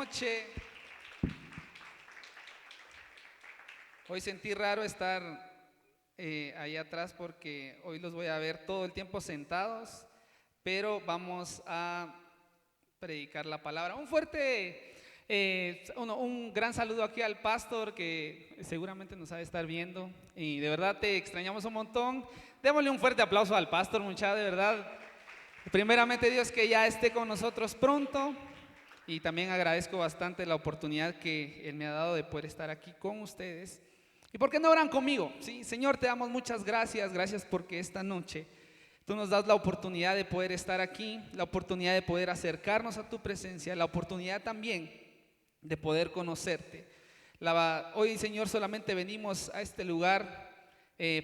noche. Hoy sentí raro estar ahí atrás porque hoy los voy a ver todo el tiempo sentados, pero vamos a predicar la palabra. Un gran saludo aquí al pastor que seguramente nos ha de estar viendo y de verdad te extrañamos un montón. Démosle un fuerte aplauso al pastor, muchacho, de verdad. Primeramente Dios que ya esté con nosotros pronto y también agradezco bastante la oportunidad que Él me ha dado de poder estar aquí con ustedes. ¿Y por qué no oran conmigo? Sí, Señor, te damos muchas gracias porque esta noche tú nos das la oportunidad de poder estar aquí, la oportunidad de poder acercarnos a tu presencia, la oportunidad también de poder conocerte. Hoy, Señor, solamente venimos a este lugar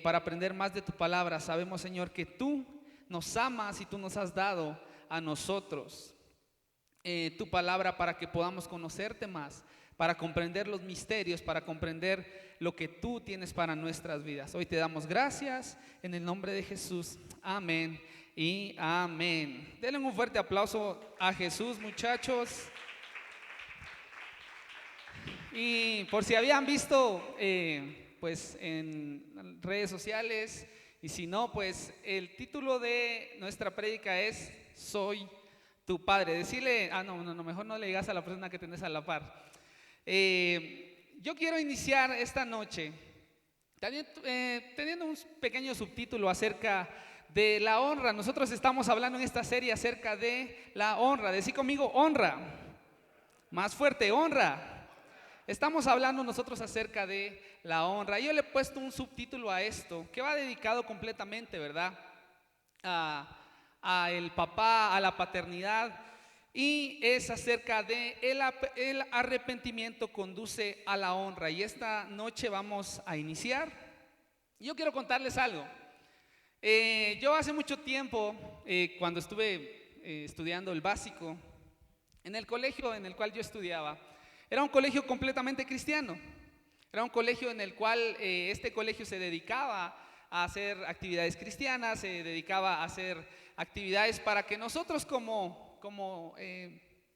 para aprender más de tu palabra. Sabemos, Señor, que tú nos amas y tú nos has dado a nosotros tu palabra para que podamos conocerte más, para comprender los misterios, para comprender lo que tú tienes para nuestras vidas. Hoy te damos gracias en el nombre de Jesús. Amén y amén. Denle un fuerte aplauso a Jesús, muchachos. Y por si habían visto pues en redes sociales, y si no, pues el título de nuestra prédica es Soy tu Padre. Decirle, mejor no le digas a la persona que tenés a la par. Yo quiero iniciar esta noche teniendo un pequeño subtítulo acerca de la honra. Nosotros estamos hablando en esta serie acerca de la honra. Decí conmigo, honra. Más fuerte, honra. Estamos hablando nosotros acerca de la honra. Yo le he puesto un subtítulo a esto que va dedicado completamente, ¿verdad? A el papá, a la paternidad, y es acerca de el arrepentimiento conduce a la honra. Y esta noche vamos a iniciar. Yo quiero contarles algo. Yo hace mucho tiempo, cuando estuve estudiando el básico, en el colegio en el cual yo estudiaba, era un colegio completamente cristiano. Era un colegio en el cual este colegio se dedicaba a hacer actividades cristianas, se dedicaba a hacer actividades para que nosotros como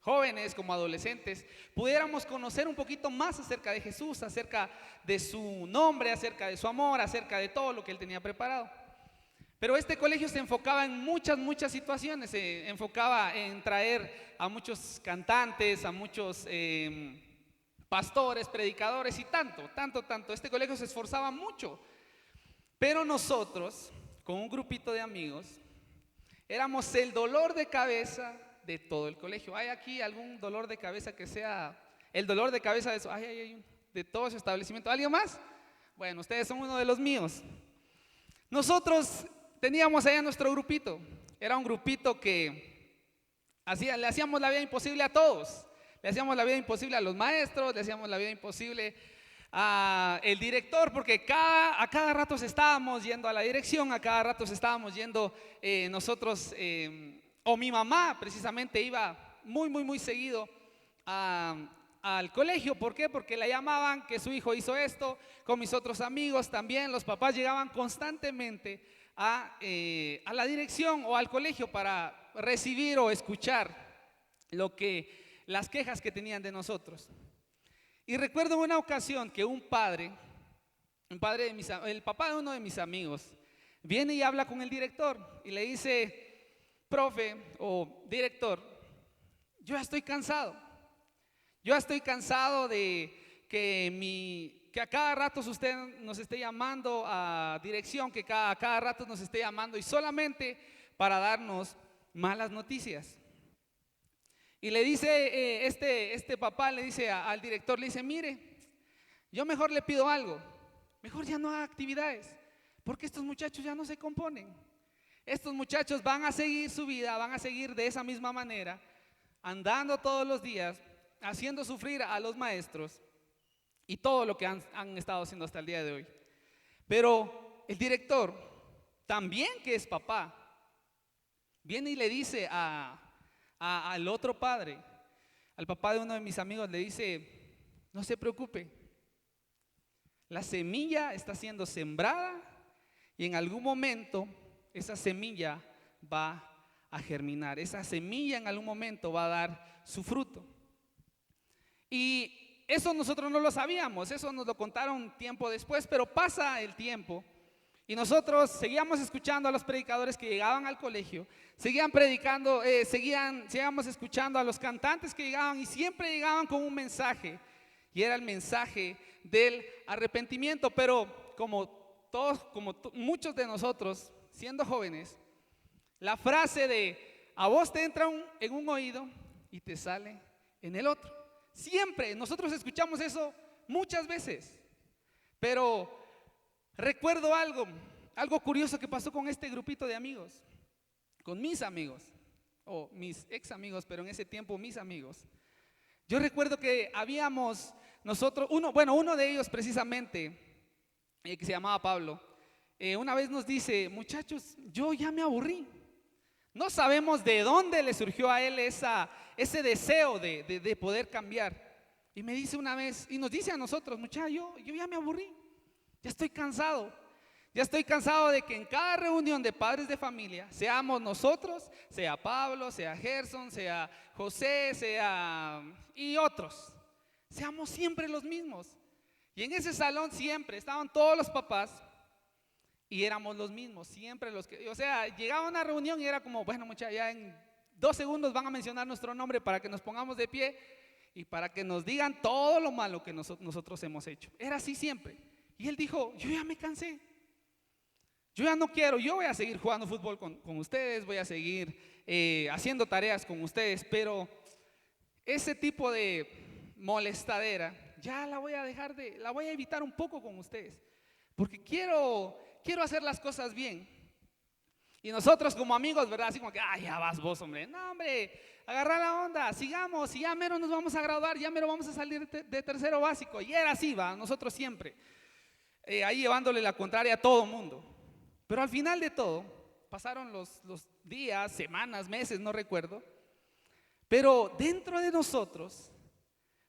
jóvenes, como adolescentes, pudiéramos conocer un poquito más acerca de Jesús, acerca de su nombre, acerca de su amor, acerca de todo lo que Él tenía preparado. Pero este colegio se enfocaba en muchas situaciones, se enfocaba en traer a muchos cantantes, a muchos pastores, predicadores y tanto. Este colegio se esforzaba mucho. Pero nosotros, con un grupito de amigos, éramos el dolor de cabeza de todo el colegio. ¿Hay aquí algún dolor de cabeza que sea el dolor de cabeza de todo ese establecimiento? ¿Alguien más? Bueno, ustedes son uno de los míos. Nosotros teníamos allá nuestro grupito. Era un grupito que le hacíamos la vida imposible a todos. Le hacíamos la vida imposible a los maestros, le hacíamos la vida imposible al director, porque a cada rato estábamos yendo a la dirección, a cada rato estábamos yendo nosotros, o mi mamá precisamente iba muy seguido al colegio. ¿Por qué? Porque la llamaban que su hijo hizo esto, con mis otros amigos también. Los papás llegaban constantemente a la dirección o al colegio para recibir o escuchar las quejas que tenían de nosotros. Y recuerdo una ocasión que el papá de uno de mis amigos viene y habla con el director y le dice: profe o director, yo ya estoy cansado. Yo estoy cansado de que a cada rato usted nos esté llamando a dirección, que a cada rato nos esté llamando y solamente para darnos malas noticias. Y le dice este papá, le dice al director, le dice: mire, yo mejor le pido algo, mejor ya no haga actividades, porque estos muchachos ya no se componen. Estos muchachos van a seguir su vida, van a seguir de esa misma manera, andando todos los días, haciendo sufrir a los maestros y todo lo que han estado haciendo hasta el día de hoy. Pero el director, también que es papá, viene y le dice al otro padre, al papá de uno de mis amigos, le dice: no se preocupe, la semilla está siendo sembrada y en algún momento esa semilla va a germinar, esa semilla en algún momento va a dar su fruto. Y eso nosotros no lo sabíamos, eso nos lo contaron tiempo después, pero pasa el tiempo y nosotros seguíamos escuchando a los predicadores que llegaban al colegio, seguían predicando, seguíamos escuchando a los cantantes que llegaban y siempre llegaban con un mensaje, y era el mensaje del arrepentimiento. Pero muchos de nosotros, siendo jóvenes, la frase de a vos te entra en un oído y te sale en el otro. Siempre nosotros escuchamos eso muchas veces. Pero recuerdo algo curioso que pasó con este grupito de amigos, con mis amigos, o mis ex amigos, pero en ese tiempo mis amigos. Yo recuerdo que habíamos nosotros, uno de ellos precisamente, que se llamaba Pablo, una vez nos dice: muchachos, yo ya me aburrí. No sabemos de dónde le surgió a él ese deseo de poder cambiar. Y me dice una vez, y nos dice a nosotros: muchachos, yo ya me aburrí, ya estoy cansado. Ya estoy cansado de que en cada reunión de padres de familia, seamos nosotros, sea Pablo, sea Gerson, sea José, y otros, seamos siempre los mismos. Y en ese salón siempre estaban todos los papás y éramos los mismos, siempre los que, o sea, llegaba a una reunión y era como: bueno, muchachos, ya en 2 segundos van a mencionar nuestro nombre para que nos pongamos de pie y para que nos digan todo lo malo que nosotros hemos hecho. Era así siempre. Y él dijo: yo ya me cansé, yo ya no quiero, yo voy a seguir jugando fútbol con ustedes, voy a seguir haciendo tareas con ustedes, pero ese tipo de molestadera ya la voy a la voy a evitar un poco con ustedes, porque quiero hacer las cosas bien. Y nosotros como amigos, ¿verdad? Así como que: ya vas vos, hombre. No, hombre, agarra la onda, sigamos, y ya mero nos vamos a graduar, ya mero vamos a salir de tercero básico. Y era así, va, nosotros siempre, ahí llevándole la contraria a todo mundo. Pero al final de todo, pasaron los días, semanas, meses, no recuerdo. Pero dentro de nosotros,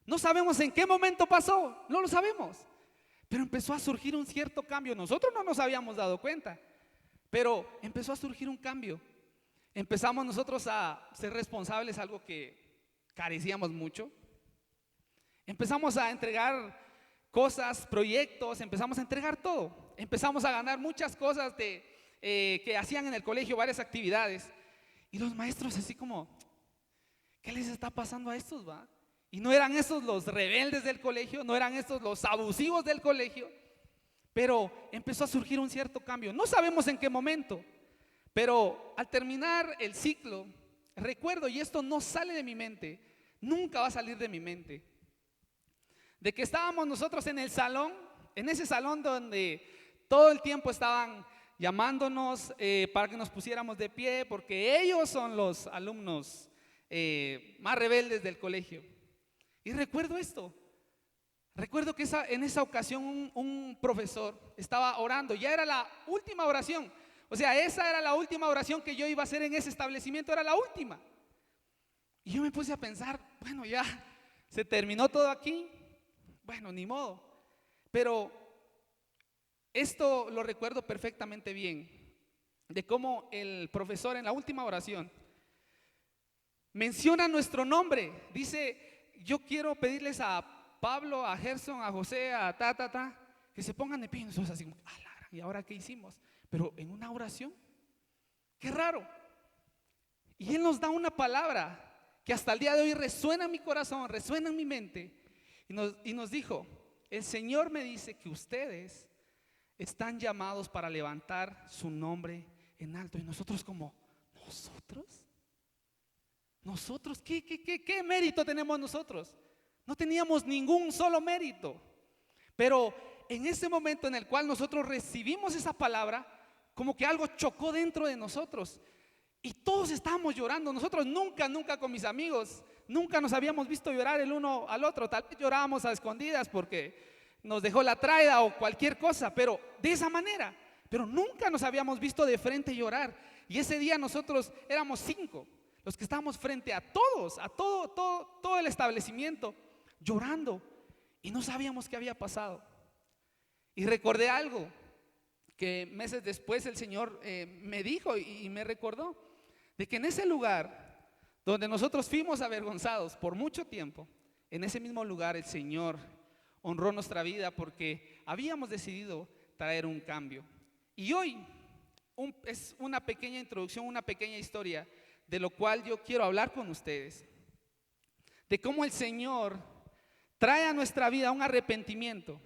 no sabemos en qué momento pasó, no lo sabemos, pero empezó a surgir un cierto cambio. Nosotros no nos habíamos dado cuenta, pero empezó a surgir un cambio. Empezamos nosotros a ser responsables, algo que carecíamos mucho. Empezamos a entregar cosas, proyectos, empezamos a entregar todo. Empezamos a ganar muchas cosas que hacían en el colegio, varias actividades. Y los maestros así como: ¿qué les está pasando a estos, va? Y no eran estos los rebeldes del colegio, no eran estos los abusivos del colegio, pero empezó a surgir un cierto cambio. No sabemos en qué momento, pero al terminar el ciclo, recuerdo, y esto no sale de mi mente, nunca va a salir de mi mente, de que estábamos nosotros en el salón, en ese salón donde todo el tiempo estaban llamándonos para que nos pusiéramos de pie, porque ellos son los alumnos más rebeldes del colegio. Y recuerdo esto, recuerdo que en esa ocasión un profesor estaba orando, ya era la última oración, o sea, esa era la última oración que yo iba a hacer en ese establecimiento, era la última. Y yo me puse a pensar: bueno, ya se terminó todo aquí, bueno, ni modo. Pero esto lo recuerdo perfectamente bien, de cómo el profesor en la última oración menciona nuestro nombre, dice: yo quiero pedirles a Pablo, a Gerson, a José, a que se pongan de pie. Y nosotros así, ¿y ahora qué hicimos? Pero en una oración, qué raro. Y él nos da una palabra que hasta el día de hoy resuena en mi corazón, resuena en mi mente, y nos dijo: el Señor me dice que ustedes están llamados para levantar su nombre en alto. Y nosotros como: ¿nosotros? ¿Qué mérito tenemos nosotros? No teníamos ningún solo mérito. Pero en ese momento en el cual nosotros recibimos esa palabra, como que algo chocó dentro de nosotros y todos estábamos llorando. Nosotros nunca con mis amigos, nunca nos habíamos visto llorar el uno al otro. Tal vez llorábamos a escondidas porque nos dejó la traida o cualquier cosa, pero de esa manera. Pero nunca nos habíamos visto de frente llorar. Y ese día nosotros éramos 5 los que estábamos frente a todos, a todo el establecimiento, llorando, y no sabíamos qué había pasado. Y recordé algo que meses después el Señor me dijo y me recordó, de que en ese lugar donde nosotros fuimos avergonzados por mucho tiempo, En ese mismo lugar el Señor honró nuestra vida porque habíamos decidido traer un cambio. Y hoy es una pequeña introducción, una pequeña historia de lo cual yo quiero hablar con ustedes. De cómo el Señor trae a nuestra vida un arrepentimiento,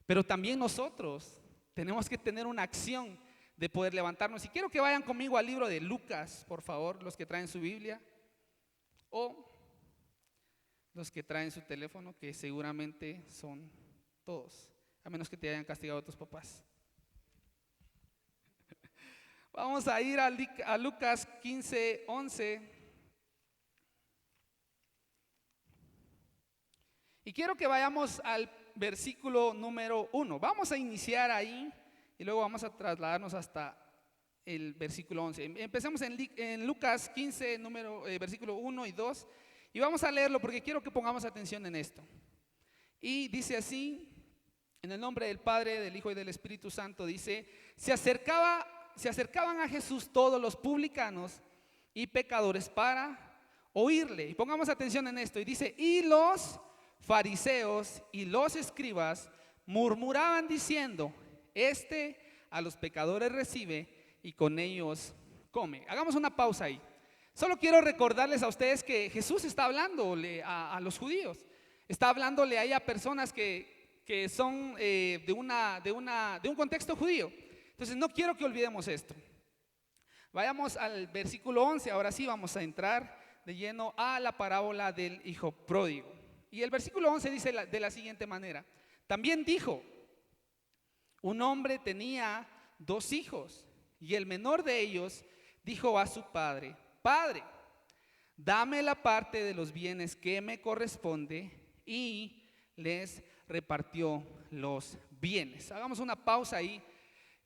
pero también nosotros tenemos que tener una acción de poder levantarnos. Y quiero que vayan conmigo al libro de Lucas, por favor, los que traen su Biblia o los que traen su teléfono, que seguramente son todos, a menos que te hayan castigado tus papás. Vamos a ir a Lucas 15:11. Y quiero que vayamos al versículo número 1. Vamos a iniciar ahí y luego vamos a trasladarnos hasta el versículo 11. Empecemos en Lucas 15, versículo 1 y 2. Y vamos a leerlo porque quiero que pongamos atención en esto. Y dice así, en el nombre del Padre, del Hijo y del Espíritu Santo, dice: se acercaban a Jesús todos los publicanos y pecadores para oírle. Y pongamos atención en esto. Y dice: y los fariseos y los escribas murmuraban diciendo: este a los pecadores recibe y con ellos come. Hagamos una pausa ahí. Solo quiero recordarles a ustedes que Jesús está hablándole a los judíos. Está hablándole ahí a personas que son de un contexto judío. Entonces no quiero que olvidemos esto. Vayamos al versículo 11. Ahora sí vamos a entrar de lleno a la parábola del hijo pródigo. Y el versículo 11 dice de la siguiente manera: también dijo: un hombre tenía 2 hijos, y el menor de ellos dijo a su padre: Padre, dame la parte de los bienes que me corresponde, y les repartió los bienes. Hagamos una pausa ahí.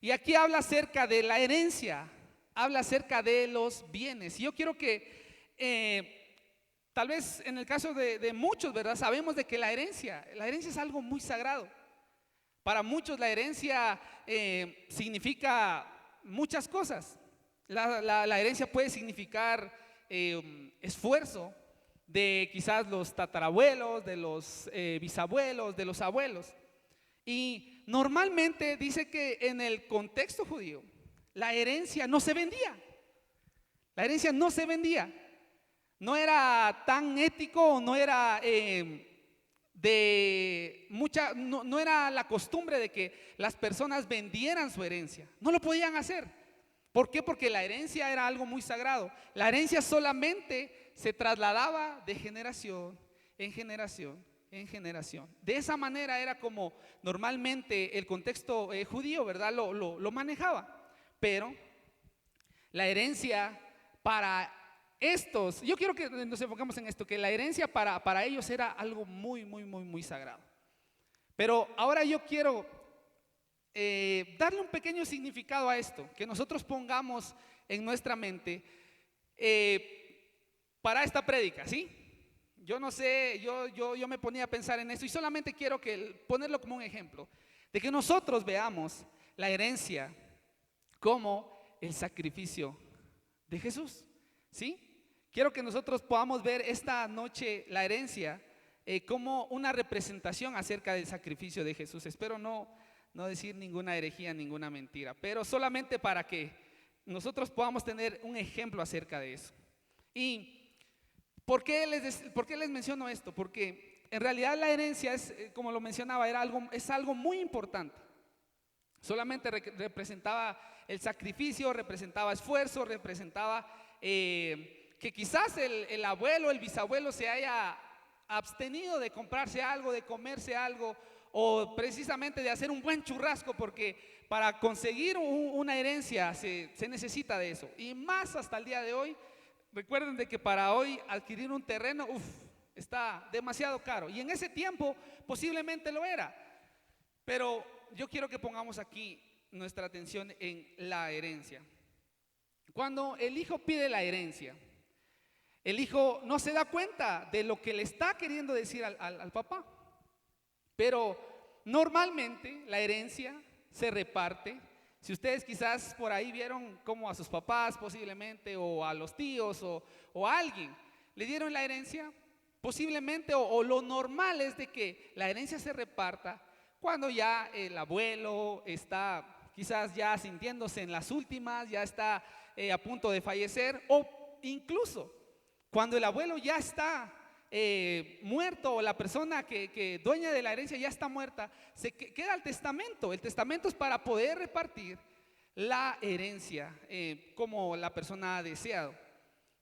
Y aquí habla acerca de la herencia, habla acerca de los bienes. Y yo quiero que tal vez en el caso de muchos, ¿verdad? Sabemos de que la herencia es algo muy sagrado. Para muchos la herencia significa muchas cosas. La herencia puede significar esfuerzo de quizás los tatarabuelos, de los bisabuelos, de los abuelos. Y normalmente dice que en el contexto judío la herencia no se vendía. La herencia no se vendía. No era tan ético, no era no era la costumbre de que las personas vendieran su herencia. No lo podían hacer. ¿Por qué? Porque la herencia era algo muy sagrado. La herencia solamente se trasladaba de generación en generación en generación. De esa manera era como normalmente el contexto judío, ¿verdad? Lo manejaba. Pero la herencia para estos, yo quiero que nos enfocamos en esto, que la herencia para ellos era algo muy, muy, muy, muy sagrado. Pero ahora yo quiero darle un pequeño significado a esto, que nosotros pongamos en nuestra mente para esta prédica, ¿sí? Yo no sé, yo me ponía a pensar en esto y solamente quiero ponerlo como un ejemplo, de que nosotros veamos la herencia como el sacrificio de Jesús, ¿sí? Quiero que nosotros podamos ver esta noche la herencia como una representación acerca del sacrificio de Jesús. Espero no decir ninguna herejía, ninguna mentira, pero solamente para que nosotros podamos tener un ejemplo acerca de eso. ¿Y por qué les menciono esto? Porque en realidad la herencia es, como lo mencionaba, es algo muy importante. Solamente representaba el sacrificio, representaba esfuerzo, representaba que quizás el abuelo, el bisabuelo se haya abstenido de comprarse algo, de comerse algo, o precisamente de hacer un buen churrasco, porque para conseguir una herencia se necesita de eso. Y más hasta el día de hoy, recuerden de que para hoy adquirir un terreno, está demasiado caro. Y en ese tiempo posiblemente lo era. Pero yo quiero que pongamos aquí nuestra atención en la herencia. Cuando el hijo pide la herencia, el hijo no se da cuenta de lo que le está queriendo decir al papá. Pero normalmente la herencia se reparte. Si ustedes quizás por ahí vieron como a sus papás posiblemente, o a los tíos, o a alguien le dieron la herencia, posiblemente o lo normal es de que la herencia se reparta cuando ya el abuelo está quizás ya sintiéndose en las últimas, ya está a punto de fallecer, o incluso cuando el abuelo ya está muerto, o la persona que dueña de la herencia ya está muerta, queda el testamento. El testamento es para poder repartir la herencia como la persona ha deseado.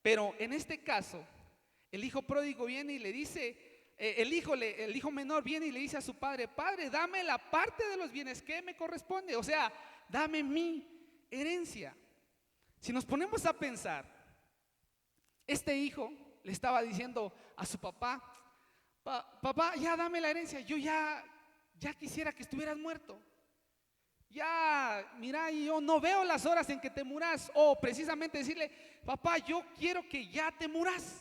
Pero en este caso, el hijo pródigo viene y le dice, el hijo menor viene y le dice a su padre: Padre, dame la parte de los bienes que me corresponde, o sea, dame mi herencia. Si nos ponemos a pensar, este hijo le estaba diciendo a su papá: Papá, ya dame la herencia, yo ya quisiera que estuvieras muerto. Ya, mira, yo no veo las horas en que te muras. O precisamente decirle: papá, yo quiero que ya te muras.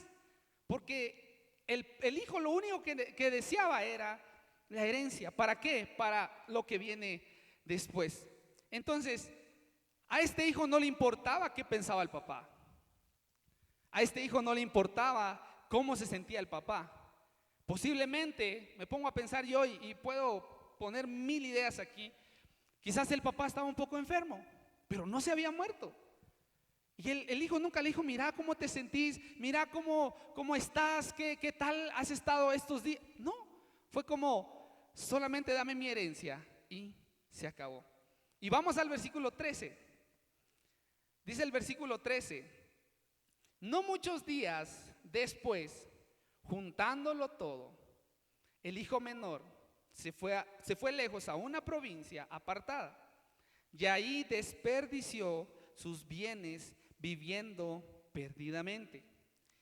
Porque el hijo lo único que deseaba era la herencia. ¿Para qué? Para lo que viene después. Entonces, a este hijo no le importaba qué pensaba el papá. A este hijo no le importaba cómo se sentía el papá. Posiblemente, me pongo a pensar yo y puedo poner 1000 ideas aquí. Quizás el papá estaba un poco enfermo, pero no se había muerto. Y el hijo nunca le dijo: mira cómo te sentís, mira cómo estás, qué tal has estado estos días. No, fue como: solamente dame mi herencia, y se acabó. Y vamos al versículo 13. Dice el versículo 13: no muchos días después, juntándolo todo, el hijo menor se fue lejos a una provincia apartada, y ahí desperdició sus bienes viviendo perdidamente.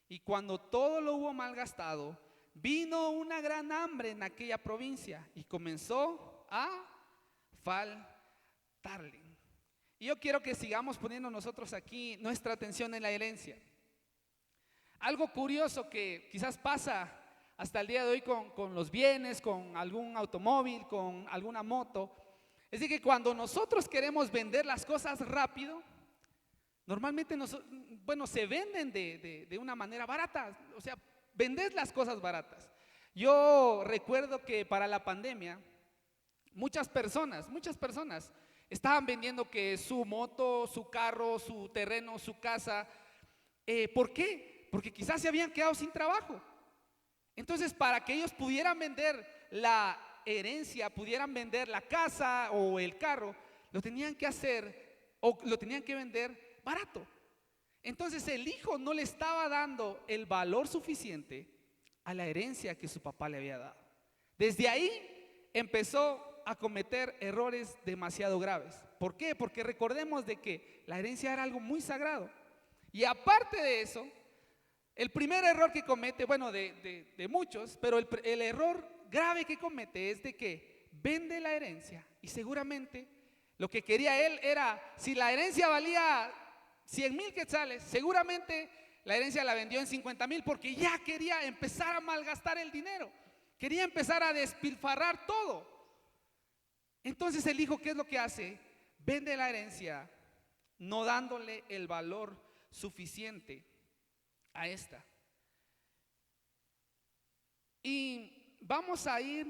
Y cuando todo lo hubo malgastado, vino una gran hambre en aquella provincia y comenzó a faltarle. Y yo quiero que sigamos poniendo nosotros aquí nuestra atención en la herencia. Algo curioso que quizás pasa hasta el día de hoy con los bienes, con algún automóvil, con alguna moto, es de que cuando nosotros queremos vender las cosas rápido, normalmente se venden de una manera barata. O sea, vendes las cosas baratas. Yo recuerdo que para la pandemia muchas personas estaban vendiendo que su moto, su carro, su terreno, su casa. ¿Por qué? Porque quizás se habían quedado sin trabajo. Entonces, para que ellos pudieran vender la herencia, pudieran vender la casa o el carro, lo tenían que hacer o lo tenían que vender barato. Entonces el hijo no le estaba dando el valor suficiente a la herencia que su papá le había dado. Desde ahí empezó a cometer errores demasiado graves. ¿Por qué? Porque recordemos de que la herencia era algo muy sagrado. Y aparte de eso, el primer error que comete, de muchos, pero el error grave que comete es de que vende la herencia, y seguramente lo que quería él era, si la herencia valía 100,000 quetzales, seguramente la herencia la vendió en 50,000 porque ya quería empezar a malgastar el dinero, quería empezar a despilfarrar todo. Entonces el hijo, ¿qué es lo que hace? Vende la herencia no dándole el valor suficiente a esta. Y vamos a ir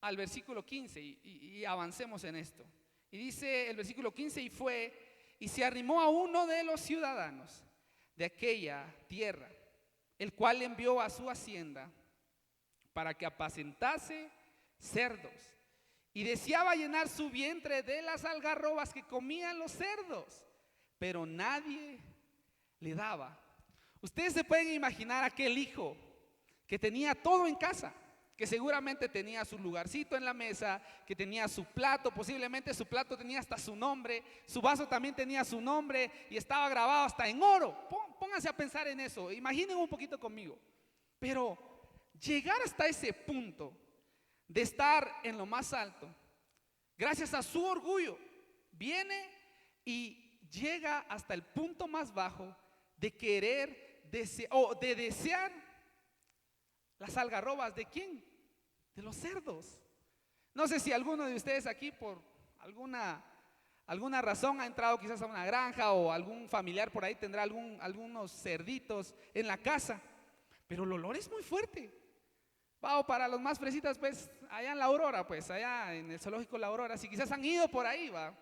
al versículo 15 y avancemos en esto. Y dice el versículo 15: y fue y se arrimó a uno de los ciudadanos de aquella tierra, el cual envió a su hacienda para que apacentase cerdos, y deseaba llenar su vientre de las algarrobas que comían los cerdos, pero nadie le daba. Ustedes se pueden imaginar aquel hijo que tenía todo en casa, que seguramente tenía su lugarcito en la mesa, que tenía su plato, posiblemente su plato tenía hasta su nombre, su vaso también tenía su nombre y estaba grabado hasta en oro. Pónganse a pensar en eso, imaginen un poquito conmigo. Pero llegar hasta ese punto de estar en lo más alto, gracias a su orgullo, viene y llega hasta el punto más bajo de querer de desear las algarrobas. ¿De quién? De los cerdos. No sé si alguno de ustedes aquí por alguna razón ha entrado quizás a una granja, o algún familiar por ahí tendrá algunos cerditos en la casa. pero el olor es muy fuerte. Va, o para los más fresitas, pues, allá en La Aurora, pues, allá en el zoológico La Aurora, si quizás han ido por ahí, va,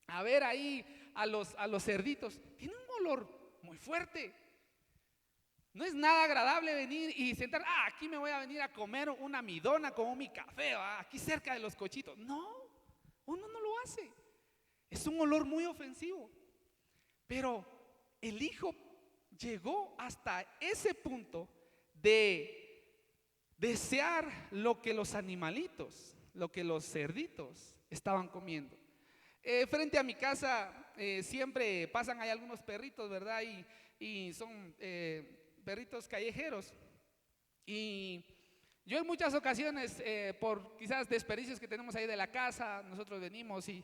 a ver ahí a los cerditos, tiene un olor muy fuerte. No es nada agradable venir y sentar, aquí me voy a venir a comer una midona con mi café, ¿va? Aquí cerca de los cochitos. No, uno no lo hace. Es un olor muy ofensivo. Pero el hijo llegó hasta ese punto de desear lo que los animalitos, lo que los cerditos estaban comiendo. Frente a mi casa siempre pasan ahí algunos perritos, ¿verdad? Y son perritos callejeros. Y yo en muchas ocasiones, por quizás desperdicios que tenemos ahí de la casa, nosotros venimos y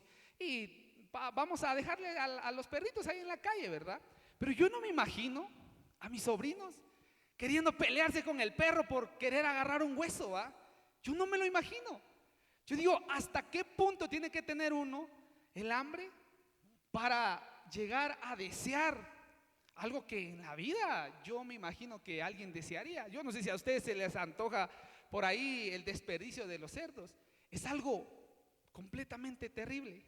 vamos a dejarle a los perritos ahí en la calle, ¿verdad? Pero yo no me imagino a mis sobrinos queriendo pelearse con el perro por querer agarrar un hueso, ¿va? Yo no me lo imagino. Yo digo, ¿hasta qué punto tiene que tener uno el hambre para llegar a desear algo que en la vida yo me imagino que alguien desearía? Yo no sé si a ustedes se les antoja por ahí el desperdicio de los cerdos. Es algo completamente terrible.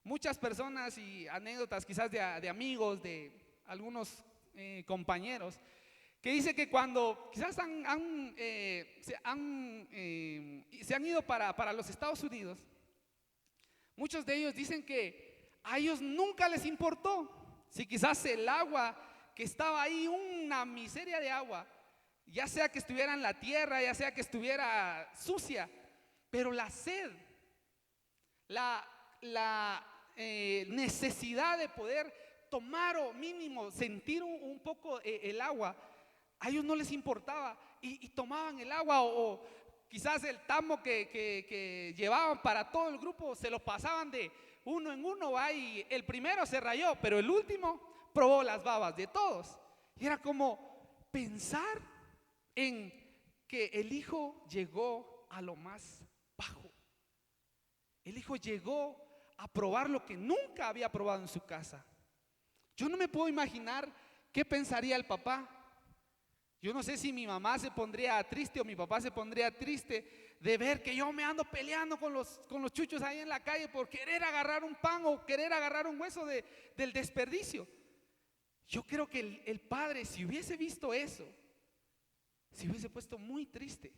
Muchas personas y anécdotas quizás de amigos, de algunos compañeros, que dice que cuando quizás se han ido para los Estados Unidos, muchos de ellos dicen que a ellos nunca les importó si quizás el agua que estaba ahí, una miseria de agua, ya sea que estuviera en la tierra, ya sea que estuviera sucia, pero la sed, la necesidad de poder tomar o mínimo sentir un poco el agua, a ellos no les importaba y tomaban el agua o quizás el tamo que llevaban para todo el grupo se lo pasaban de uno en uno, ¿va? Y el primero se rayó, pero el último probó las babas de todos. Y era como pensar en que el hijo llegó a lo más bajo. El hijo llegó a probar lo que nunca había probado en su casa. Yo no me puedo imaginar qué pensaría el papá. Yo no sé si mi mamá se pondría triste o mi papá se pondría triste de ver que yo me ando peleando con los chuchos ahí en la calle por querer agarrar un pan o querer agarrar un hueso del desperdicio. Yo creo que el padre, si hubiese visto eso, se hubiese puesto muy triste.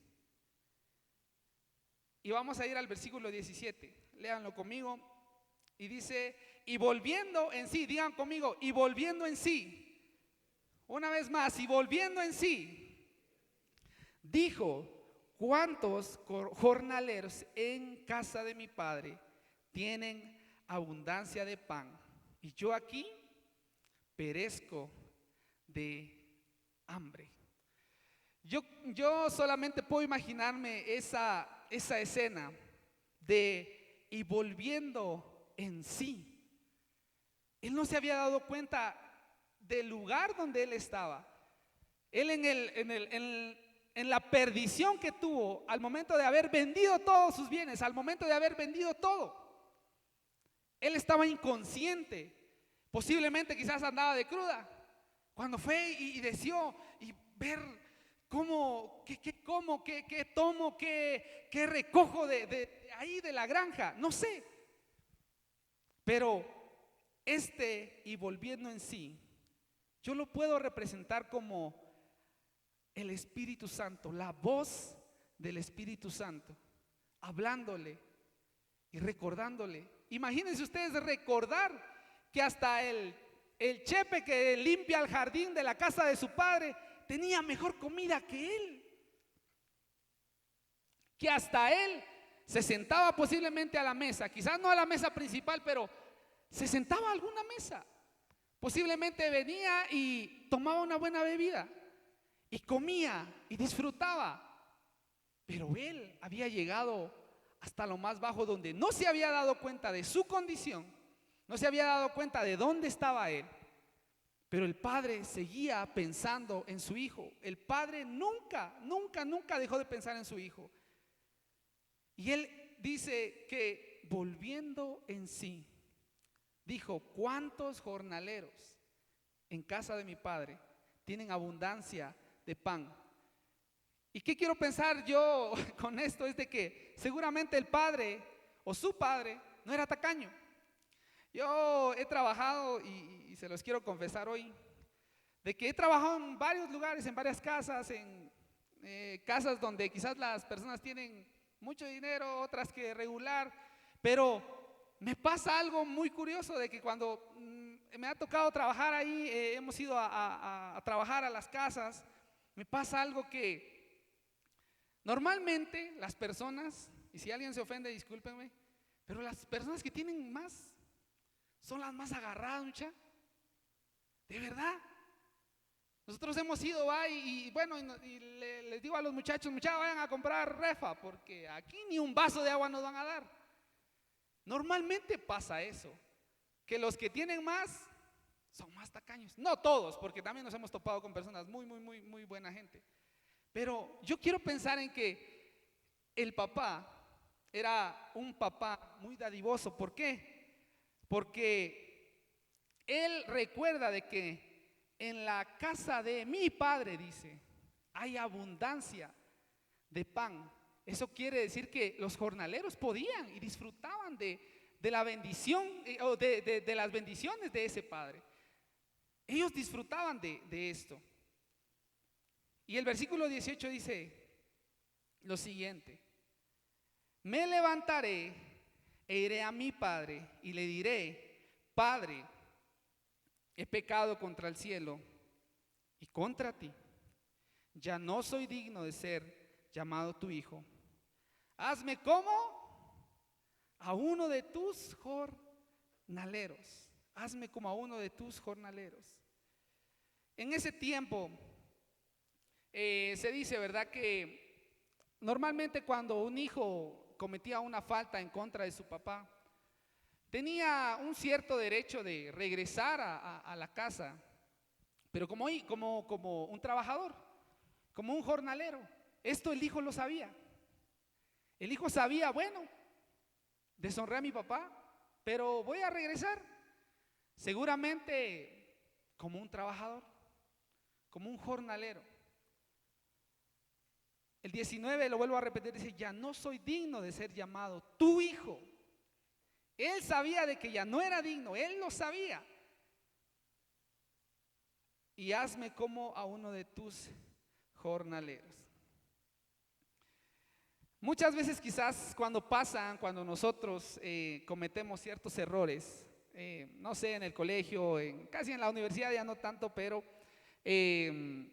Y vamos a ir al versículo 17, léanlo conmigo. Y dice, y volviendo en sí, digan conmigo, y volviendo en sí. Una vez más, y volviendo en sí, dijo, ¿cuántos jornaleros en casa de mi padre tienen abundancia de pan? Y yo aquí perezco de hambre. Yo solamente puedo imaginarme esa escena de y volviendo en sí. Él no se había dado cuenta del lugar donde él estaba. Él en la perdición que tuvo al momento de haber vendido todos sus bienes, al momento de haber vendido todo, él estaba inconsciente. Posiblemente quizás andaba de cruda. Cuando fue y deseó y ver cómo, qué como, qué tomo, qué recojo de ahí de la granja, no sé. Pero y volviendo en sí, yo lo puedo representar como el Espíritu Santo, la voz del Espíritu Santo, hablándole y recordándole. Imagínense ustedes recordar que hasta el chepe que limpia el jardín de la casa de su padre tenía mejor comida que él. Que hasta él se sentaba posiblemente a la mesa, quizás no a la mesa principal, pero se sentaba a alguna mesa. Posiblemente venía y tomaba una buena bebida y comía y disfrutaba. Pero él había llegado hasta lo más bajo, donde no se había dado cuenta de su condición, no se había dado cuenta de dónde estaba él. Pero el padre seguía pensando en su hijo. El padre nunca dejó de pensar en su hijo. Y él dice que volviendo en sí, dijo, ¿cuántos jornaleros en casa de mi padre tienen abundancia de pan. ¿Y qué quiero pensar yo con esto? Es de que seguramente el padre o su padre no era tacaño. Yo he trabajado y se los quiero confesar hoy, de que he trabajado en varios lugares, en varias casas, en casas donde quizás las personas tienen mucho dinero, otras que regular, pero me pasa algo muy curioso de que cuando me ha tocado trabajar ahí, hemos ido a trabajar a las casas, me pasa algo que normalmente las personas, y si alguien se ofende, discúlpenme, pero las personas que tienen más son las más agarradas, mucha. De verdad. Nosotros hemos ido y bueno, les digo a los muchachos, vayan a comprar refa, porque aquí ni un vaso de agua nos van a dar. Normalmente pasa eso, que los que tienen más son más tacaños. No todos, porque también nos hemos topado con personas muy buena gente. Pero yo quiero pensar en que el papá era un papá muy dadivoso. ¿Por qué? Porque él recuerda de que en la casa de mi padre, dice, hay abundancia de pan. Eso quiere decir que los jornaleros podían y disfrutaban de la bendición o de las bendiciones de ese padre. Ellos disfrutaban de esto. Y el versículo 18 dice lo siguiente: me levantaré e iré a mi padre y le diré, Padre, he pecado contra el cielo y contra ti. Ya no soy digno de ser llamado tu hijo. Hazme como a uno de tus jornaleros. Hazme como a uno de tus jornaleros. En ese tiempo se dice, ¿verdad?, que normalmente cuando un hijo cometía una falta en contra de su papá, tenía un cierto derecho de regresar a la casa, pero como un trabajador, como un jornalero. Esto el hijo lo sabía. El hijo sabía, bueno, deshonré a mi papá, pero voy a regresar. Seguramente como un trabajador, como un jornalero. El 19, lo vuelvo a repetir, dice, ya no soy digno de ser llamado tu hijo. Él sabía de que ya no era digno, él lo sabía. Y hazme como a uno de tus jornaleros. Muchas veces quizás cuando nosotros cometemos ciertos errores, no sé, en el colegio, casi en la universidad ya no tanto, pero en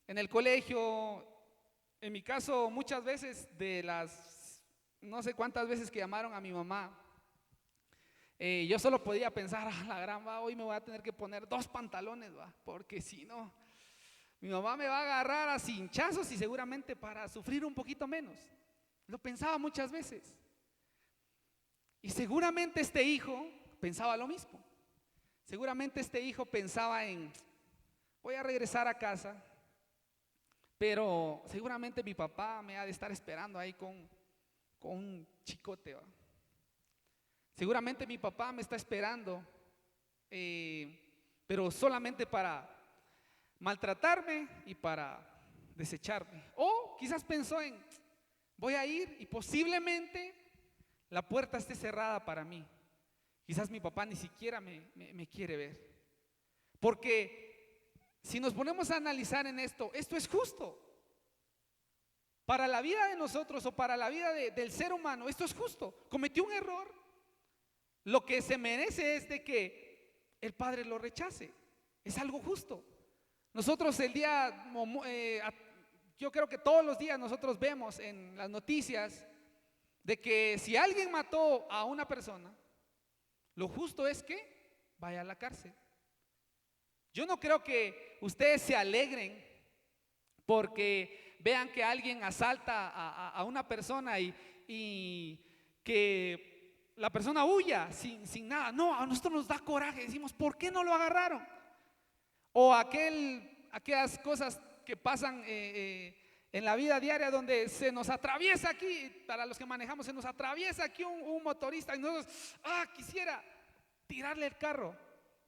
el colegio, en mi caso, muchas veces de las no sé cuántas veces que llamaron a mi mamá, yo solo podía pensar, la gran va, hoy me voy a tener que poner 2 pantalones, va, porque si no, mi mamá me va a agarrar a cinchazos y seguramente para sufrir un poquito menos. Lo pensaba muchas veces. Y seguramente este hijo pensaba lo mismo. Seguramente este hijo pensaba en, voy a regresar a casa, pero seguramente mi papá me ha de estar esperando ahí con un chicote, ¿va? Seguramente mi papá me está esperando, pero solamente para maltratarme y para desecharme. O quizás pensó en, voy a ir y posiblemente la puerta esté cerrada para mí. Quizás mi papá ni siquiera me quiere ver. Porque si nos ponemos a analizar en esto es justo. Para la vida de nosotros o para la vida del ser humano, esto es justo. Cometió un error. Lo que se merece es de que el padre lo rechace. Es algo justo. Nosotros yo creo que todos los días nosotros vemos en las noticias de que si alguien mató a una persona, lo justo es que vaya a la cárcel. Yo no creo que ustedes se alegren porque vean que alguien asalta a una persona y que la persona huya sin nada. No, a nosotros nos da coraje, decimos, ¿por qué no lo agarraron? O aquellas cosas que pasan en la vida diaria donde se nos atraviesa aquí, para los que manejamos, se nos atraviesa aquí un motorista y nosotros, quisiera tirarle el carro,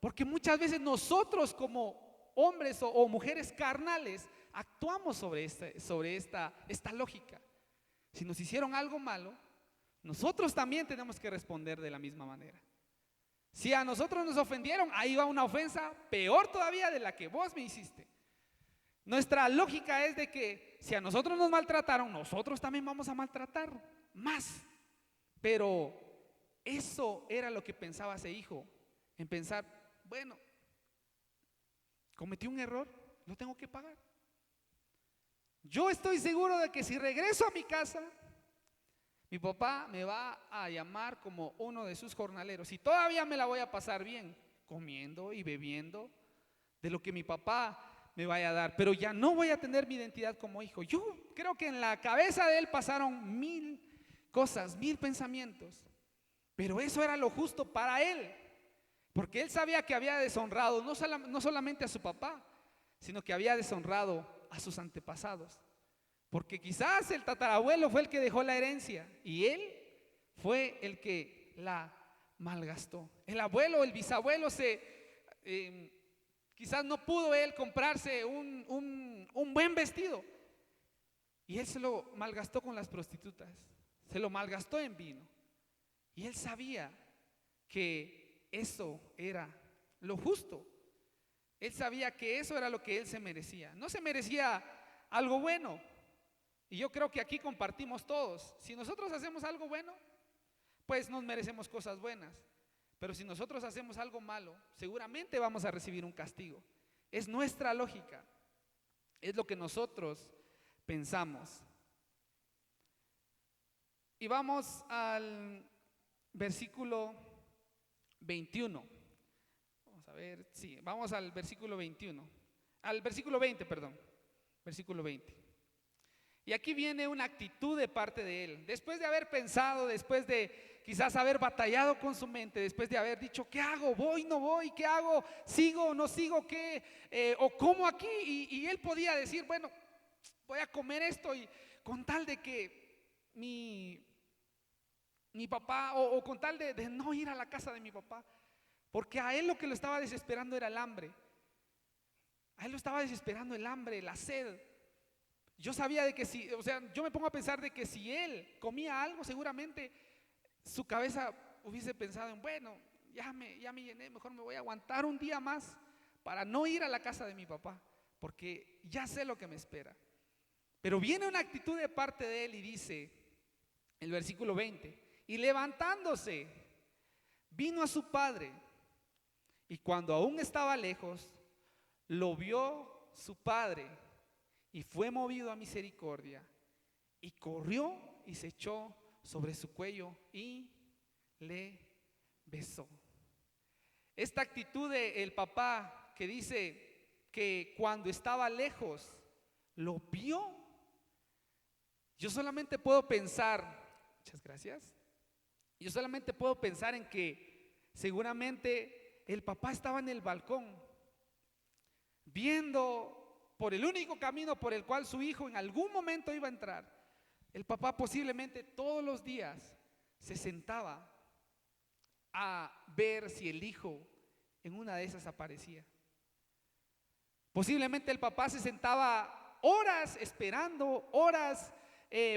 porque muchas veces nosotros como hombres o mujeres carnales actuamos sobre esta lógica. Si nos hicieron algo malo, nosotros también tenemos que responder de la misma manera. Si a nosotros nos ofendieron, ahí va una ofensa peor todavía de la que vos me hiciste. Nuestra lógica es de que si a nosotros nos maltrataron, nosotros también vamos a maltratar más. Pero eso era lo que pensaba ese hijo, en pensar, bueno, cometí un error, lo tengo que pagar. Yo estoy seguro de que si regreso a mi casa, mi papá me va a llamar como uno de sus jornaleros y todavía me la voy a pasar bien, comiendo y bebiendo de lo que mi papá me vaya a dar, pero ya no voy a tener mi identidad como hijo. Yo creo que en la cabeza de él pasaron 1000 cosas, 1000 pensamientos, pero eso era lo justo para él, porque él sabía que había deshonrado no solamente a su papá, sino que había deshonrado a sus antepasados. Porque quizás el tatarabuelo fue el que dejó la herencia y él fue el que la malgastó. El abuelo, el bisabuelo quizás no pudo él comprarse un buen vestido y él se lo malgastó con las prostitutas, se lo malgastó en vino. Y él sabía que eso era lo justo. Él sabía que eso era lo que él se merecía. No se merecía algo bueno. Y yo creo que aquí compartimos todos. Si nosotros hacemos algo bueno, pues nos merecemos cosas buenas. Pero si nosotros hacemos algo malo, seguramente vamos a recibir un castigo. Es nuestra lógica. Es lo que nosotros pensamos. Y vamos al versículo 21. Vamos a ver, sí, vamos al versículo 21. Al versículo 20, perdón. Versículo 20. Y aquí viene una actitud de parte de él. Después de haber pensado, después de quizás haber batallado con su mente, después de haber dicho, ¿qué hago? ¿Voy, no voy? ¿Qué hago? ¿Sigo o no sigo? ¿Qué? ¿O como aquí? Y él podía decir, bueno, voy a comer esto y con tal de que mi papá, o con tal de no ir a la casa de mi papá, porque a él lo que lo estaba desesperando era el hambre. A él lo estaba desesperando el hambre, la sed. Yo sabía de que yo me pongo a pensar de que si él comía algo, seguramente su cabeza hubiese pensado en, bueno, ya me llené, mejor me voy a aguantar un día más para no ir a la casa de mi papá, porque ya sé lo que me espera. Pero viene una actitud de parte de él y dice, el versículo 20, y levantándose, vino a su padre, y cuando aún estaba lejos, lo vio su padre, y fue movido a misericordia, y corrió y se echó sobre su cuello y le besó. Esta actitud del papá que dice que cuando estaba lejos lo vio, yo solamente puedo pensar, muchas gracias, yo solamente puedo pensar en que seguramente el papá estaba en el balcón viendo por el único camino por el cual su hijo en algún momento iba a entrar. El papá posiblemente todos los días se sentaba a ver si el hijo en una de esas aparecía. Posiblemente el papá se sentaba horas esperando, horas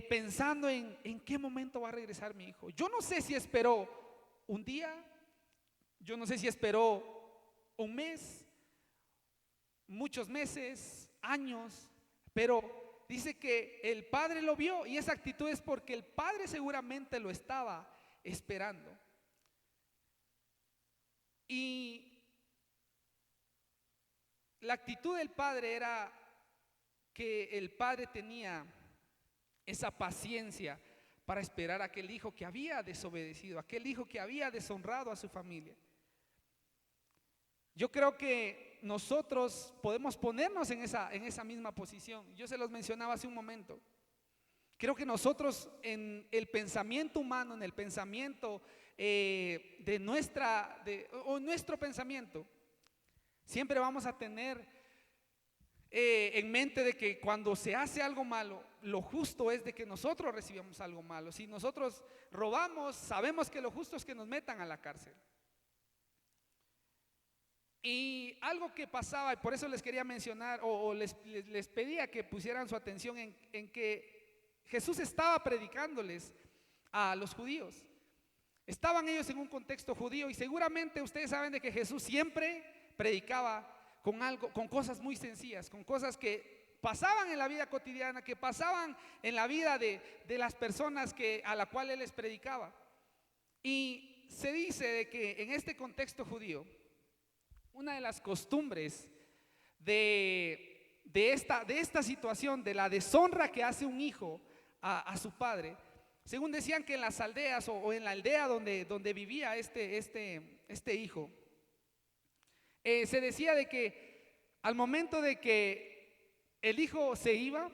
pensando en qué momento va a regresar mi hijo. Yo no sé si esperó un día, yo no sé si esperó un mes, muchos meses, años, pero dice que el padre lo vio y esa actitud es porque el padre seguramente lo estaba esperando. Y la actitud del padre era que el padre tenía esa paciencia para esperar a aquel hijo que había desobedecido, aquel hijo que había deshonrado a su familia. Yo creo que nosotros podemos ponernos en esa misma posición. Yo se los mencionaba hace un momento. Creo que nosotros en el pensamiento humano, en el pensamiento nuestro pensamiento, siempre vamos a tener en mente de que cuando se hace algo malo, lo justo es de que nosotros recibamos algo malo. Si nosotros robamos, sabemos que lo justo es que nos metan a la cárcel. Y algo que pasaba, y por eso les quería mencionar, o les pedía que pusieran su atención en que Jesús estaba predicándoles a los judíos. Estaban ellos en un contexto judío y seguramente ustedes saben de que Jesús siempre predicaba con algo, con cosas muy sencillas, con cosas que pasaban en la vida cotidiana, que pasaban en la vida de las personas a la cual él les predicaba. Y se dice de que en este contexto judío, una de las costumbres de esta situación, de la deshonra que hace un hijo a su padre, según decían que en las aldeas o en la aldea donde vivía este hijo, se decía de que al momento de que el hijo se iba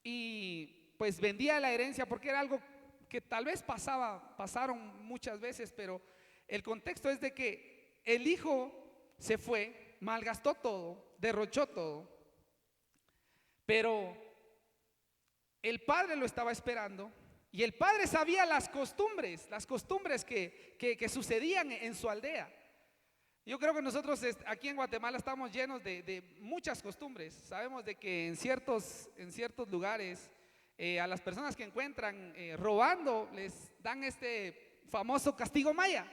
y pues vendía la herencia, porque era algo que tal vez pasaron muchas veces, pero el contexto es de que el hijo se fue, malgastó todo, derrochó todo, pero el padre lo estaba esperando y el padre sabía las costumbres que sucedían en su aldea. Yo creo que nosotros aquí en Guatemala estamos llenos de muchas costumbres. Sabemos de que en ciertos lugares a las personas que encuentran robando les dan este famoso castigo maya.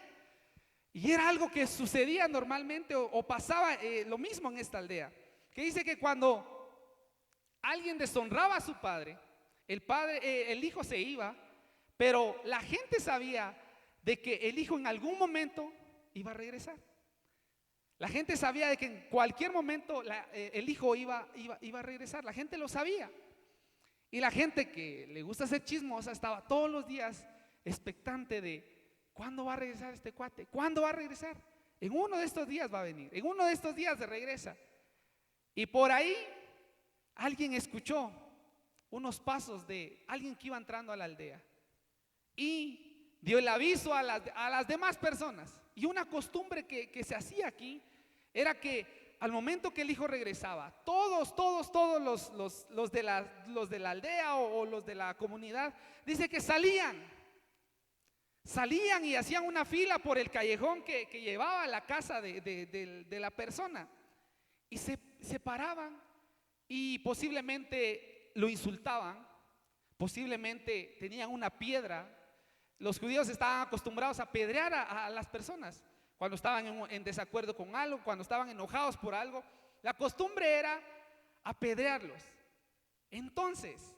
Y era algo que sucedía normalmente o pasaba lo mismo en esta aldea. Que dice que cuando alguien deshonraba a su padre, el hijo se iba, pero la gente sabía de que el hijo en algún momento iba a regresar. La gente sabía de que en cualquier momento el hijo iba a regresar. La gente lo sabía. Y la gente que le gusta ser chismosa estaba todos los días expectante de ¿cuándo va a regresar este cuate? ¿Cuándo va a regresar? En uno de estos días va a venir. En uno de estos días se regresa. Y por ahí alguien escuchó unos pasos de alguien que iba entrando a la aldea y dio el aviso a las demás personas. Y una costumbre que se hacía aquí era que al momento que el hijo regresaba, todos los de la aldea o los de la comunidad, dice que salían y hacían una fila por el callejón que llevaba a la casa de la persona y se paraban y posiblemente lo insultaban, posiblemente tenían una piedra. Los judíos estaban acostumbrados a apedrear a las personas cuando estaban en desacuerdo con algo, cuando estaban enojados por algo. La costumbre era apedrearlos. Entonces,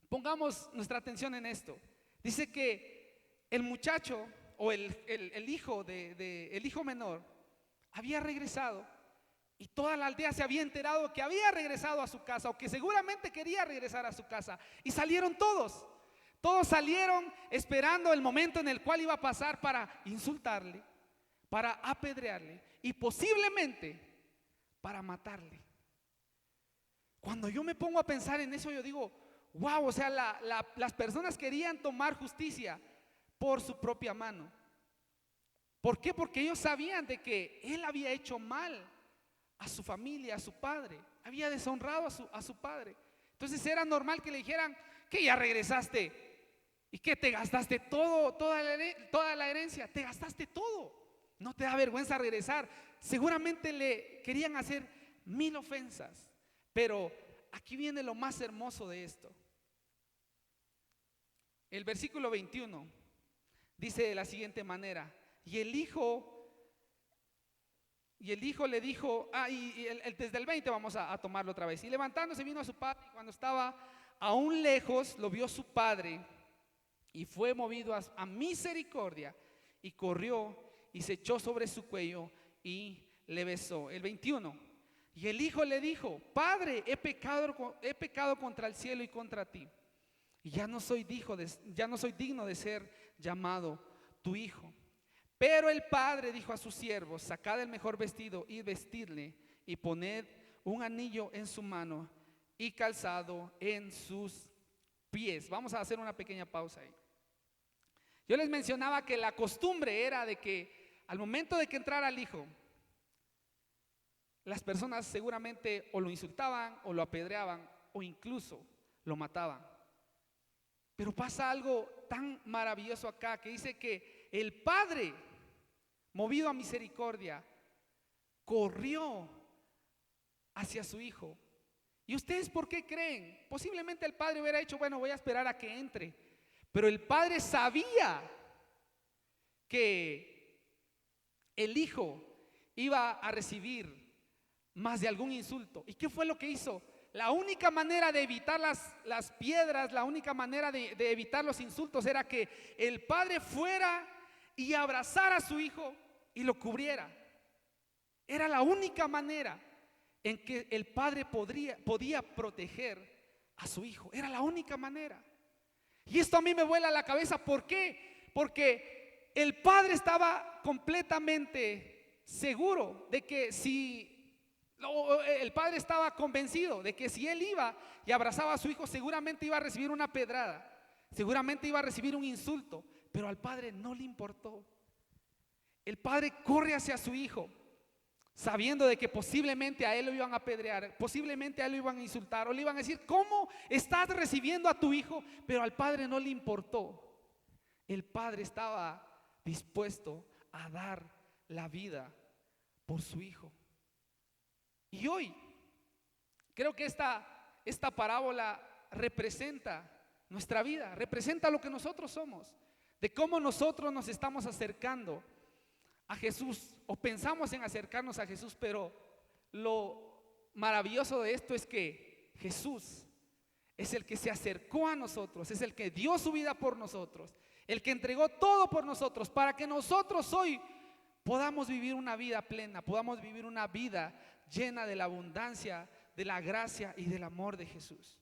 pongamos nuestra atención en esto. Dice que el muchacho o el hijo menor había regresado y toda la aldea se había enterado que había regresado a su casa o que seguramente quería regresar a su casa y salieron todos. Todos salieron esperando el momento en el cual iba a pasar para insultarle, para apedrearle y posiblemente para matarle. Cuando yo me pongo a pensar en eso, yo digo, wow, o sea, las personas querían tomar justicia por su propia mano. ¿Por qué? Porque ellos sabían de que él había hecho mal a su familia, a su padre, había deshonrado a su padre. Entonces era normal que le dijeran que ya regresaste y que te gastaste toda la herencia, te gastaste todo. No te da vergüenza regresar. Seguramente le querían hacer 1000 ofensas, pero aquí viene lo más hermoso de esto. El versículo 21 dice de la siguiente manera: y el hijo le dijo, desde el 20 vamos a tomarlo otra vez. Y levantándose vino a su padre, y cuando estaba aún lejos lo vio su padre y fue movido a misericordia y corrió y se echó sobre su cuello y le besó. El 21, y el hijo le dijo: Padre, he pecado contra el cielo y contra ti, y ya no soy digno de ser llamado tu hijo. Pero el padre dijo a sus siervos: sacad el mejor vestido y vestidle, y poned un anillo en su mano y calzado en sus pies. Vamos a hacer una pequeña pausa ahí. Yo les mencionaba que la costumbre era de que al momento de que entrara el hijo, las personas seguramente o lo insultaban o lo apedreaban o incluso lo mataban. Pero pasa algo tan maravilloso acá, que dice que el padre, movido a misericordia, corrió hacia su hijo. ¿Y ustedes por qué creen? Posiblemente el padre hubiera dicho, bueno, voy a esperar a que entre. Pero el padre sabía que el hijo iba a recibir más de algún insulto. ¿Y qué fue lo que hizo? La única manera de evitar las piedras, la única manera de evitar los insultos era que el padre fuera y abrazara a su hijo y lo cubriera. Era la única manera en que el padre podía proteger a su hijo. Era la única manera. Y esto a mí me vuela la cabeza. ¿Por qué? Porque el padre estaba completamente seguro de que el padre estaba convencido de que si él iba y abrazaba a su hijo, seguramente iba a recibir una pedrada, seguramente iba a recibir un insulto, pero al padre no le importó. El padre corre hacia su hijo, sabiendo de que posiblemente a él lo iban a apedrear, posiblemente a él lo iban a insultar, o le iban a decir, ¿cómo estás recibiendo a tu hijo? Pero al padre no le importó. El padre estaba dispuesto a dar la vida por su hijo. Y hoy creo que esta parábola representa nuestra vida, representa lo que nosotros somos, de cómo nosotros nos estamos acercando a Jesús, o pensamos en acercarnos a Jesús, pero lo maravilloso de esto es que Jesús es el que se acercó a nosotros, es el que dio su vida por nosotros, el que entregó todo por nosotros, para que nosotros hoy podamos vivir una vida plena, podamos vivir una vida llena de la abundancia, de la gracia y del amor de Jesús.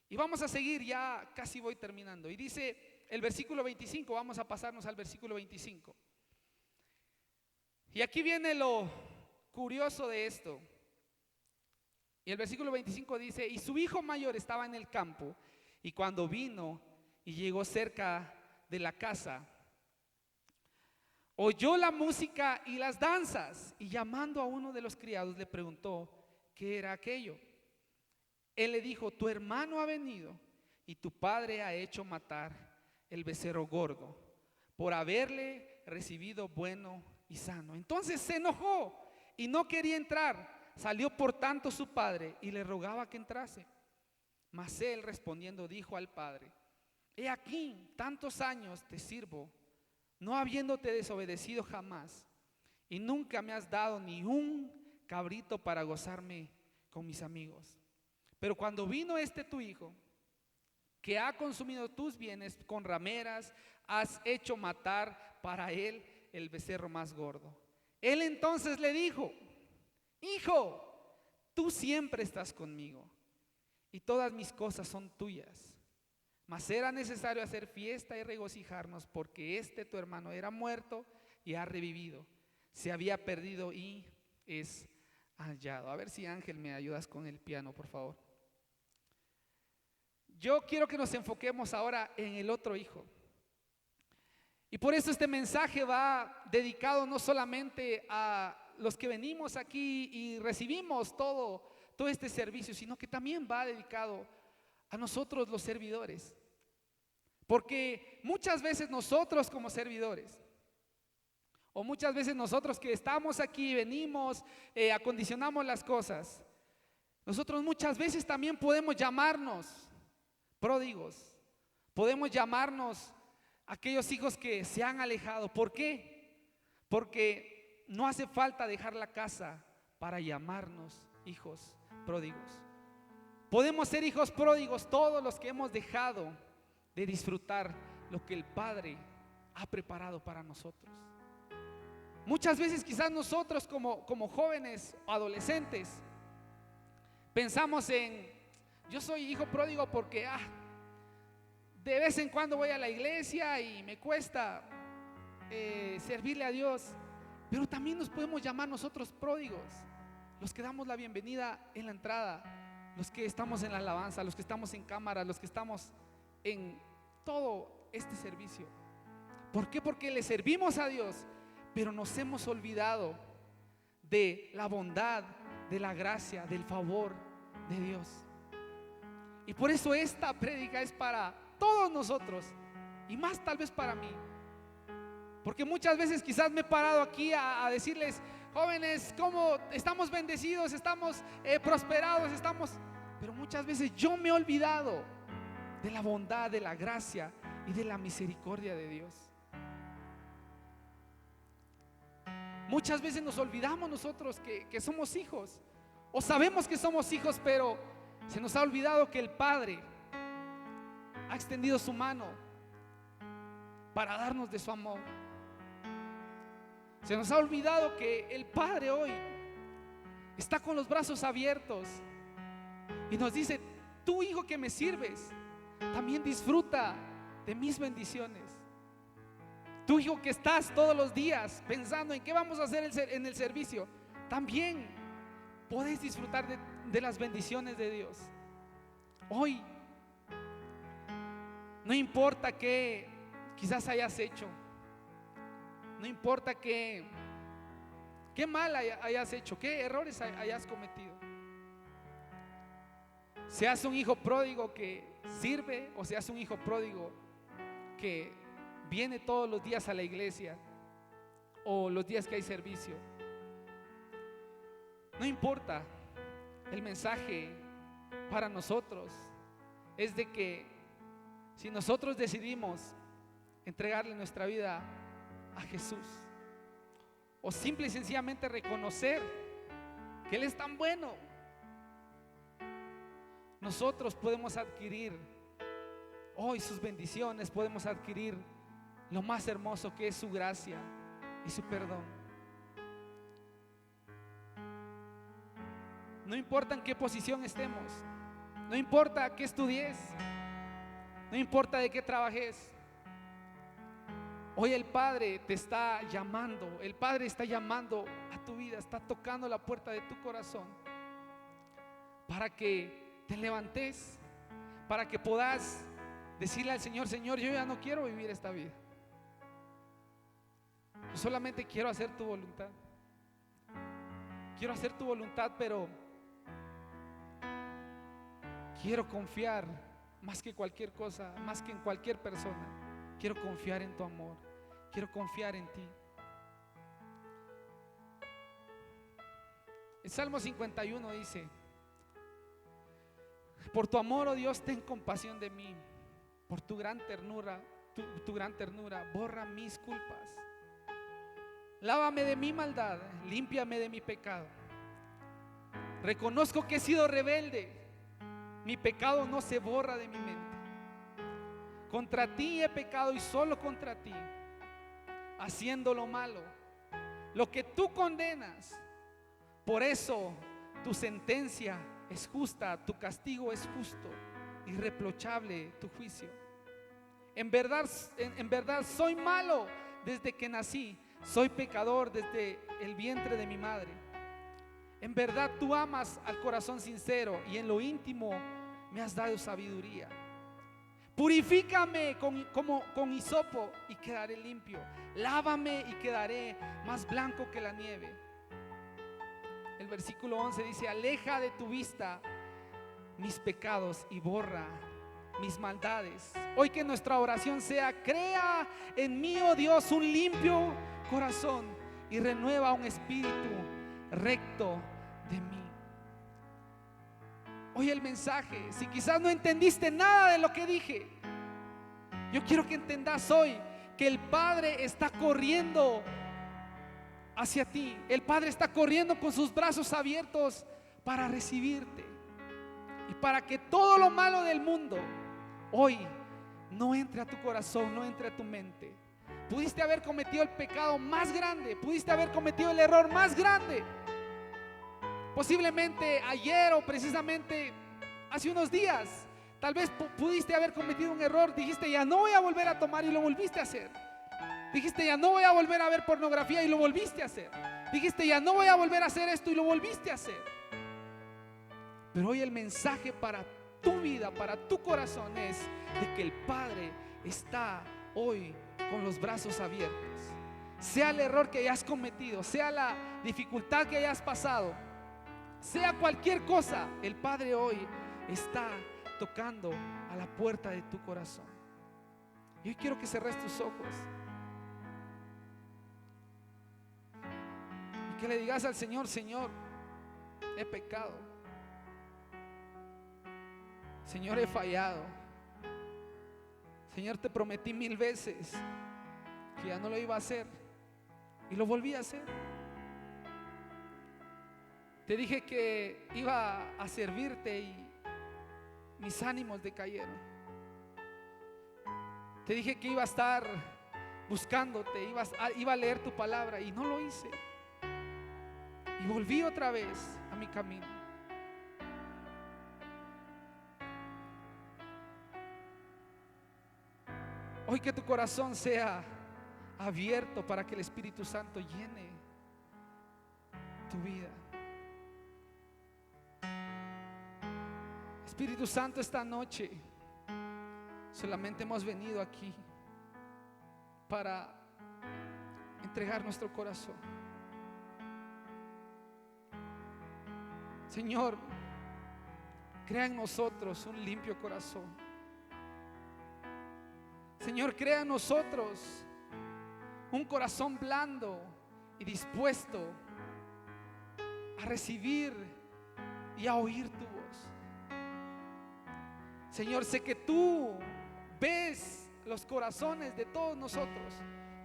Y vamos a seguir, ya casi voy terminando. Y dice el versículo 25, vamos a pasarnos al versículo 25. Y aquí viene lo curioso de esto. Y el versículo 25 dice, y su hijo mayor estaba en el campo, y cuando vino y llegó cerca de la casa, oyó la música y las danzas, y llamando a uno de los criados le preguntó qué era aquello. Él le dijo, tu hermano ha venido y tu padre ha hecho matar el becerro gordo por haberle recibido bueno y sano. Entonces se enojó y no quería entrar. Salió por tanto su padre y le rogaba que entrase. Mas él respondiendo dijo al padre, he aquí, tantos años te sirvo, no habiéndote desobedecido jamás, y nunca me has dado ni un cabrito para gozarme con mis amigos. Pero cuando vino tu hijo, que ha consumido tus bienes con rameras, has hecho matar para él el becerro más gordo. Él entonces le dijo, hijo, tú siempre estás conmigo, y todas mis cosas son tuyas. Mas era necesario hacer fiesta y regocijarnos, porque tu hermano era muerto y ha revivido, se había perdido y es hallado. A ver si Ángel me ayudas con el piano, por favor. Yo quiero que nos enfoquemos ahora en el otro hijo. Y por eso este mensaje va dedicado no solamente a los que venimos aquí y recibimos todo este servicio, sino que también va dedicado a nosotros los servidores. Porque muchas veces nosotros como servidores, o muchas veces nosotros que estamos aquí, venimos, acondicionamos las cosas, nosotros muchas veces también podemos llamarnos pródigos, podemos llamarnos aquellos hijos que se han alejado. ¿Por qué? Porque no hace falta dejar la casa para llamarnos hijos pródigos. Podemos ser hijos pródigos todos los que hemos dejado de disfrutar lo que el Padre ha preparado para nosotros. Muchas veces quizás nosotros como jóvenes o adolescentes pensamos en, yo soy hijo pródigo porque de vez en cuando voy a la iglesia y me cuesta servirle a Dios. Pero también nos podemos llamar nosotros pródigos, los que damos la bienvenida en la entrada, los que estamos en la alabanza, los que estamos en cámara, los que estamos en todo este servicio. ¿Por qué? Porque le servimos a Dios, pero nos hemos olvidado de la bondad, de la gracia, del favor de Dios. Y por eso esta prédica es para todos nosotros, y más tal vez para mí, porque muchas veces quizás me he parado aquí a decirles, jóvenes, cómo estamos bendecidos, estamos prosperados, pero muchas veces yo me he olvidado de la bondad, de la gracia y de la misericordia de Dios. Muchas veces nos olvidamos nosotros que somos hijos, o sabemos que somos hijos, pero se nos ha olvidado que el Padre ha extendido su mano para darnos de su amor. Se nos ha olvidado que el Padre hoy está con los brazos abiertos y nos dice: tú, hijo que me sirves, también disfruta de mis bendiciones. Tu hijo que estás todos los días pensando en qué vamos a hacer en el servicio, también puedes disfrutar de las bendiciones de Dios. Hoy, no importa qué quizás hayas hecho, no importa qué mal hayas hecho, qué errores hayas cometido, seas un hijo pródigo que sirve o seas un hijo pródigo que viene todos los días a la iglesia o los días que hay servicio, no importa. El mensaje para nosotros es de que si nosotros decidimos entregarle nuestra vida a Jesús, o simple y sencillamente reconocer que Él es tan bueno, nosotros podemos adquirir hoy sus bendiciones, podemos adquirir lo más hermoso que es su gracia y su perdón. No importa en qué posición estemos, no importa qué estudies, no importa de qué trabajes, hoy el Padre te está llamando, el Padre está llamando a tu vida, está tocando la puerta de tu corazón para que te levantes, para que puedas decirle al Señor: Señor, yo ya no quiero vivir esta vida, yo solamente quiero hacer tu voluntad. Quiero hacer tu voluntad, pero quiero confiar más que cualquier cosa, más que en cualquier persona. Quiero confiar en tu amor, quiero confiar en ti. El Salmo 51 dice: por tu amor, oh Dios, ten compasión de mí. Por tu gran ternura, tu gran ternura, borra mis culpas. Lávame de mi maldad, límpiame de mi pecado. Reconozco que he sido rebelde, mi pecado no se borra de mi mente. Contra ti he pecado y solo contra ti, haciendo lo malo, lo que tú condenas. Por eso tu sentencia es justa, tu castigo es justo, irreprochable tu juicio. En verdad soy malo desde que nací, soy pecador desde el vientre de mi madre. En verdad tú amas al corazón sincero y en lo íntimo me has dado sabiduría. Purifícame con hisopo y quedaré limpio. Lávame y quedaré más blanco que la nieve. El versículo 11 dice: aleja de tu vista mis pecados y borra mis maldades. Hoy que nuestra oración sea: crea en mí, oh Dios, un limpio corazón y renueva un espíritu recto de mí. Hoy el mensaje, si quizás no entendiste nada de lo que dije, yo quiero que entendas hoy que el Padre está corriendo hacia ti. El Padre está corriendo con sus brazos abiertos para recibirte y para que todo lo malo del mundo hoy no entre a tu corazón, no entre a tu mente. Pudiste haber cometido el pecado más grande, pudiste haber cometido el error más grande. Posiblemente ayer o precisamente hace unos días, tal vez pudiste haber cometido un error. Dijiste: ya no voy a volver a tomar, y lo volviste a hacer. Dijiste: ya no voy a volver a ver pornografía, y lo volviste a hacer. Dijiste: ya no voy a volver a hacer esto, y lo volviste a hacer. Pero hoy el mensaje para tu vida, para tu corazón, es de que el Padre está hoy con los brazos abiertos. Sea el error que hayas cometido, sea la dificultad que hayas pasado, sea cualquier cosa, el Padre hoy está tocando a la puerta de tu corazón. Y hoy quiero que cerres tus ojos. que le digas al Señor: Señor, he pecado, Señor, he fallado, Señor, te prometí 1000 veces que ya no lo iba a hacer y lo volví a hacer. Te dije que iba a servirte y mis ánimos decayeron. Te dije que iba a estar buscándote, iba a leer tu palabra y no lo hice. Y volví otra vez a mi camino. Hoy que tu corazón sea abierto para que el Espíritu Santo llene tu vida. Espíritu Santo, esta noche solamente hemos venido aquí para entregar nuestro corazón. Señor, crea en nosotros un limpio corazón. Señor, crea en nosotros un corazón blando y dispuesto a recibir y a oír tu voz. Señor, sé que tú ves los corazones de todos nosotros.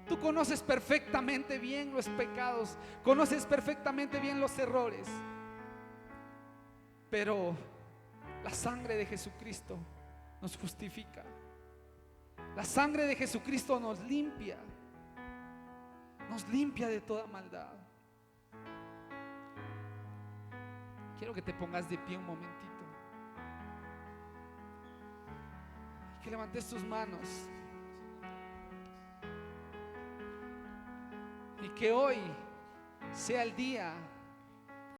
Tú conoces perfectamente bien los pecados, conoces perfectamente bien los errores, pero la sangre de Jesucristo nos justifica. La sangre de Jesucristo nos limpia de toda maldad. Quiero que te pongas de pie un momentito, que levantes tus manos y que hoy sea el día